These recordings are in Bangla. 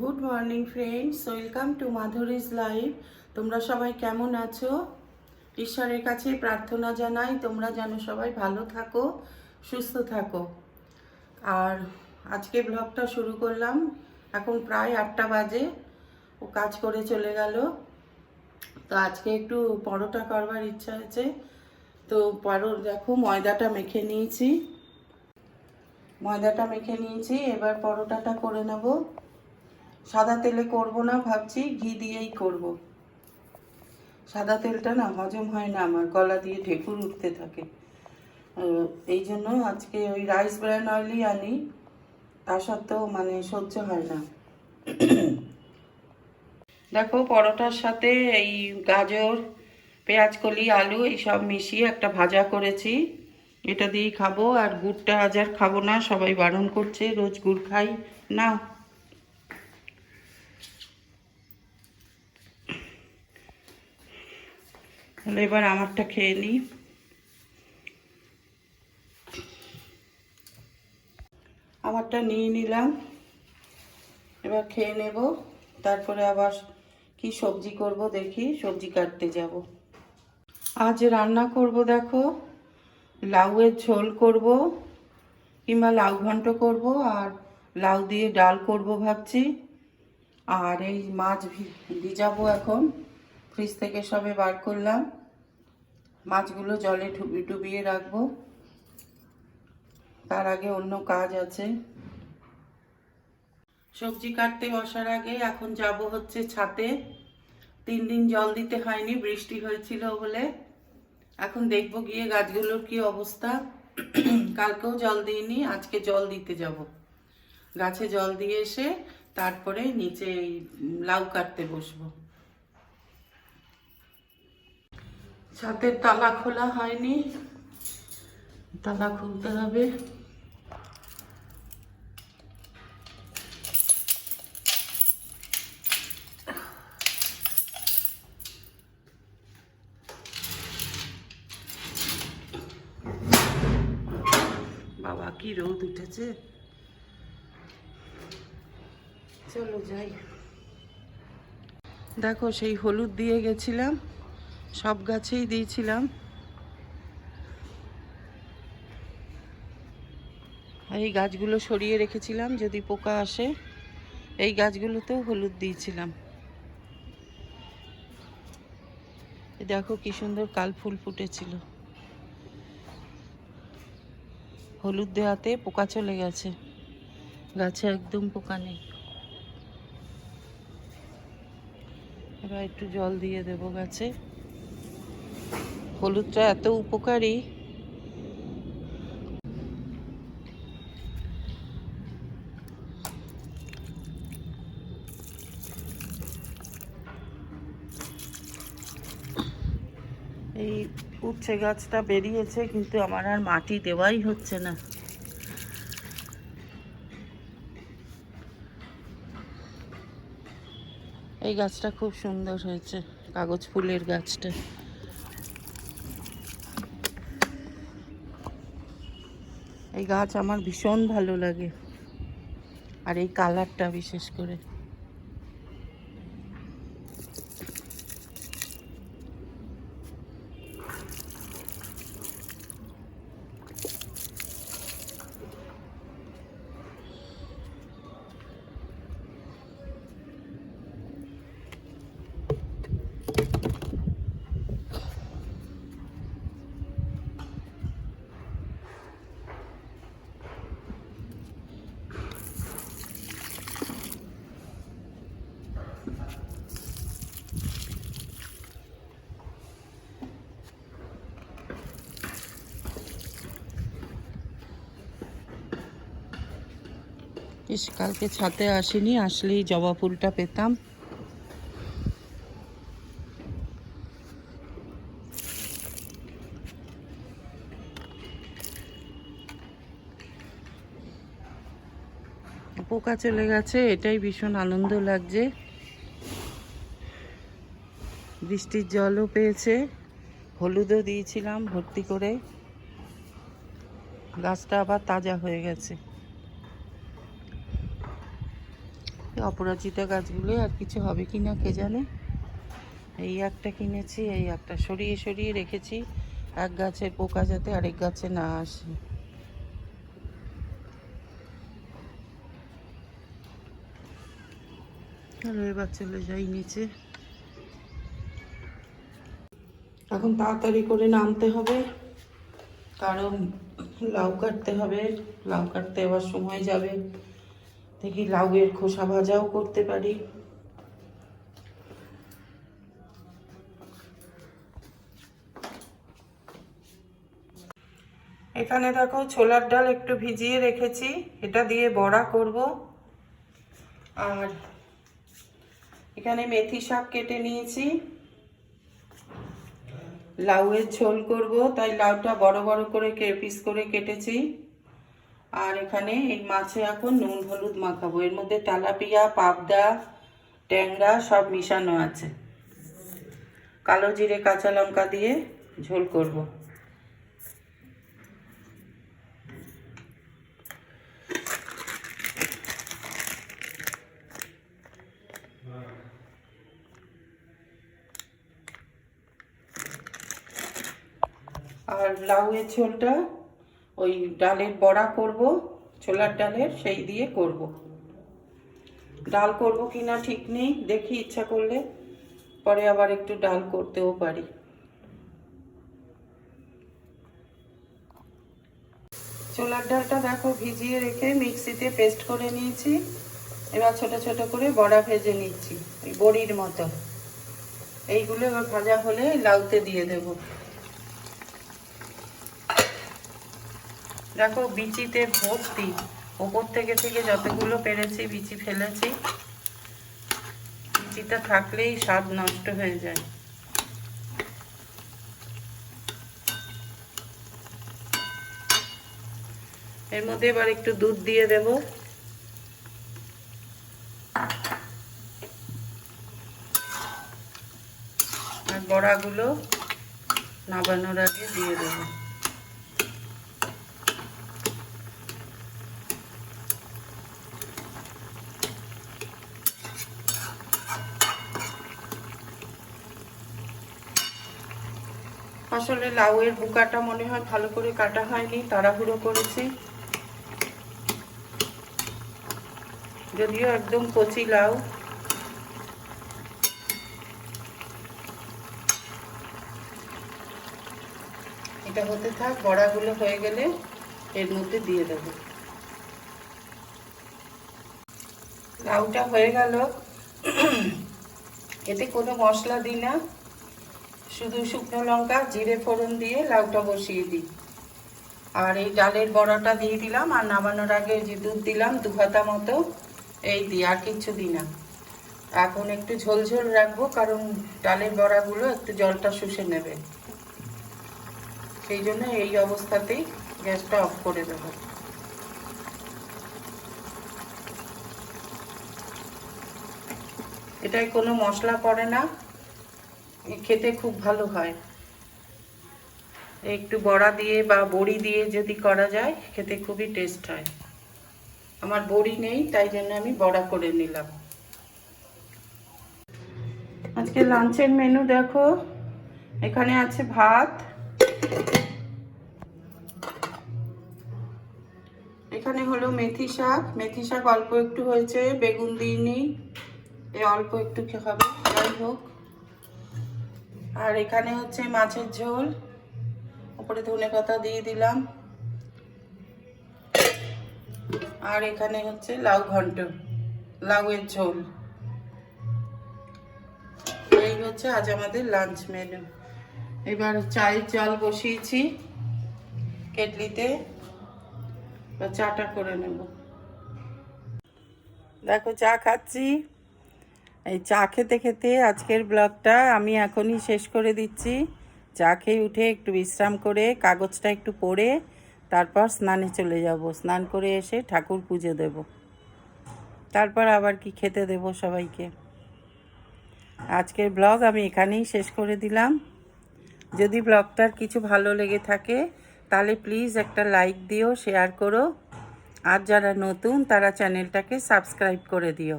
Good morning friends, welcome to Madhuri's life. তোমরা সবাই কেমন আছো? ঈশ্বরের কাছে প্রার্থনা জানাই তোমরা যেন সবাই ভালো থাকো, সুস্থ থাকো। আর আজকে ব্লগটা শুরু করলাম, এখন প্রায় 8টা বাজে। ও কাজ করে চলে গেল। তো আজকে একটু পরোটা করবার ইচ্ছা হয়েছে। তো দেখো ময়দাটা মেখে নিয়েছি। এবার পরোটাটা করে নেব। সাদা তেলে করব না, ভাবছি ঘি দিয়েই করব। সাদা তেলটা না হজম হয় না, আমার গলা দিয়ে ঢেকুর উঠতে থাকে। এই জন্য আজকে ওই রাইস ব্র্যান অয়েলই আনি, তা সত্ত্বেও সহ্য হয় না। দেখো পরোটার সাথে এই গাজর, পেঁয়াজকলি, আলু এইসব মিশিয়ে একটা ভাজা করেছি। এটা দিয়েই খাবো। আর গুড়টা আজ আর খাবো না, সবাই বারণ করছে, রোজ গুড় খাই না। তাহলে এবার আমারটা খেয়ে নিই। আমারটা নিয়ে নিলাম, এবার খেয়ে নেব। তারপরে আবার কি সবজি করব দেখি, সবজি কাটতে যাব। আজ রান্না করব দেখো, লাউয়ের ঝোল করব, কিংবা লাউ ঘন্ট করব, আর লাউ দিয়ে ডাল করব ভাবছি। আর এই মাছ ভিজাবো এখন, ফ্রিজ থেকে সবে বার করলাম। মাছগুলো জলে ডুবিয়ে রাখবো, তার আগে অন্য কাজ আছে। সবজি কাটতে বসার আগে এখন যাব হচ্ছে ছাদে। 3 দিন জল দিতে হয়নি, বৃষ্টি হয়েছিল বলে। এখন দেখবো গিয়ে গাছগুলোর কি অবস্থা। কালকেও জল দিইনি, আজকে জল দিতে যাব। গাছে জল দিয়ে এসে তারপরে নিচে এই লাউ কাটতে বসবো। ছাদের তালা খোলা হয়নি, তালা খুলতে হবে। বাবা কি রোদ উঠেছে, চলো যাই। দেখো সেই হলুদ দিয়ে গেছিলাম, সব গাছেই দিয়েছিলাম। এই গাছগুলো সরিয়ে রেখেছিলাম যদি পোকা আসে। এই গাছগুলোতেও হলুদ দিয়েছিলাম। দেখো কি সুন্দর কাল ফুল ফুটেছিল। হলুদ দেওয়াতে পোকা চলে গেছে, গাছে একদম পোকা নেই। এবার একটু জল দিয়ে দেবো গাছে। হলুদটা এত উপকারী, এই উচ্ছে গাছটা বেরিয়েছে, কিন্তু আমার আর মাটি দেওয়াই হচ্ছে না। এই গাছটা খুব সুন্দর হয়েছে, কাগজ ফুলের গাছটা। এই গাছ আমার ভীষণ ভালো লাগে, আর এই কালারটা বিশেষ করে। কালকে ছাদে আসিনি, আসলেই জবা ফুলটা পেতাম। পোকা চলে গেছে, এটাই ভীষণ আনন্দ লাগছে। বৃষ্টির জলও পেয়েছে, হলুদও দিয়েছিলাম ভর্তি করে, গাছটা আবার তাজা হয়ে গেছে। অপরাজিতা গাছগুলো আর কিছু হবে কি না কে জানে। এই একটা কিনেছি, এই একটা সরিয়ে সরিয়ে রেখেছি এক গাছের পোকা যাতে আরেক গাছে না আসে। চলো এবার চলে যাই নিচে। এখন তাড়াতাড়ি করে নামতে হবে, কারণ লাউ কাটতে হবে। লাউ কাটতে আবার সময় যাবে, দেখি লাউয়ের খোসা ভাজাও করতে পারি। এখানে দেখো ছোলার ডাল একটু ভিজিয়ে রেখেছি, এটা দিয়ে বড়া করব। আর এখানে মেথি শাক কেটে নিয়েছি, লাউয়ের ঝোল করব, তাই লাউটা বড় বড় করে পিস করে কেটেছি। আর এখানে এই মাছে এখন নুন হলুদ মাখাবো, এর মধ্যে তেলাপিয়া, পাবদা, ট্যাংরা সব মিশানো আছে। কালো জিরে কাঁচা লঙ্কা দিয়ে ঝোল করব। আর লাউয়ের ঝোলটা ওই ডালের বড়া করব, ছোলার ডালের, সেই দিয়ে করব। ডাল করব কিনা ঠিক নেই, দেখি ইচ্ছা করলে পরে আবার একটু ডাল করতেও পারি। ছোলার ডালটা দেখো ভিজিয়ে রেখে মিক্সিতে পেস্ট করে নিয়েছি। এবার ছোট ছোট করে বড়া ভেজে নিচ্ছি, ওই বড়ির মতো। এইগুলো এবার ভাজা হলে লাউতে দিয়ে দেব। দেখো বিচিতে ভর্তি, ওপর থেকে যতগুলো পেরেছি বিচি ফেলেছি। বিচিটা থাকলেই স্বাদ নষ্ট হয়ে যায়। এর মধ্যে এবার একটু দুধ দিয়ে দেব। আর বড়াগুলো নামানোর আগে দিয়ে দেব। আসলে লাউয়ের বুকাটা মনে হয় ভালো করে কাটা হয়নি, তাড়াহুড়ো করেছি। যদিও একদম কচি লাউ। এটা হতে থাক, বড়াগুলো হয়ে গেলে এর মধ্যে দিয়ে দেব। লাউটা হয়ে গেল, এতে কোনো মশলা দিই না, শুধু শুকনো লঙ্কা জিরে ফোড়ন দিয়ে লাউটা বসিয়ে দিই। আর এই ডালের বড়াটা দিয়ে দিলাম, আর নামানোর আগে যে দুধ দিলাম 2 হাতা মতো, এই দিই, আর কিচ্ছু দিই না। এখন একটু ঝোল ঝোল রাখবো, কারণ ডালের বড়াগুলো একটু জলটা শুষে নেবে, সেই জন্য এই অবস্থাতেই গ্যাসটা অফ করে দেবো। এটায় কোনো মশলা পড়ে না, খেতে খুব ভালো হয়। একটু বড়া দিয়ে বা বড়ি দিয়ে যদি করা যায় খেতে খুবই টেস্ট হয়। আমার বড়ি নেই, তাই জন্য আমি বড়া করে নিলাম। আজকে লাঞ্চের মেনু দেখো, এখানে আছে ভাত, এখানে হলো মেথি শাক অল্প একটু হয়েছে, বেগুন দিইনি, এই অল্প একটু খাবে, যাই হোক। আর এখানে হচ্ছে মাছের ঝোল, উপরে ধনেপাতা দিয়ে দিলাম। আর এখানে হচ্ছে লাউ ঘন্ট, লাউয়ের ঝোল। এই হচ্ছে আজ আমাদের লাঞ্চ মেনু। এবার চায়ের জল বসিয়েছি কেটলিতে, চাটা করে নেব। দেখো চা খাচ্ছি। এই চা খেতে খেতে আজকের ব্লগটা আমি এখনই শেষ করে দিচ্ছি। চা খেয়ে উঠে একটু বিশ্রাম করে কাগজটা একটু পড়ে তারপর স্নানে চলে যাব। স্নান করে এসে ঠাকুর পুজো দেব, তারপর আবার কি খেতে দেব সবাইকে। আজকের ব্লগ আমি এখানেই শেষ করে দিলাম। যদি ব্লগটার কিছু ভালো লেগে থাকে তাহলে প্লিজ একটা লাইক দিও, শেয়ার করো। আর যারা নতুন তারা চ্যানেলটাকে সাবস্ক্রাইব করে দিও।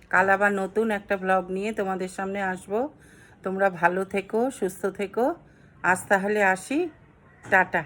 কাল আবার নতুন একটা ব্লগ নিয়ে তোমাদের সামনে আসব। তোমরা ভালো থেকো, সুস্থ থেকো। আজ তাহলে আসি, টাটা।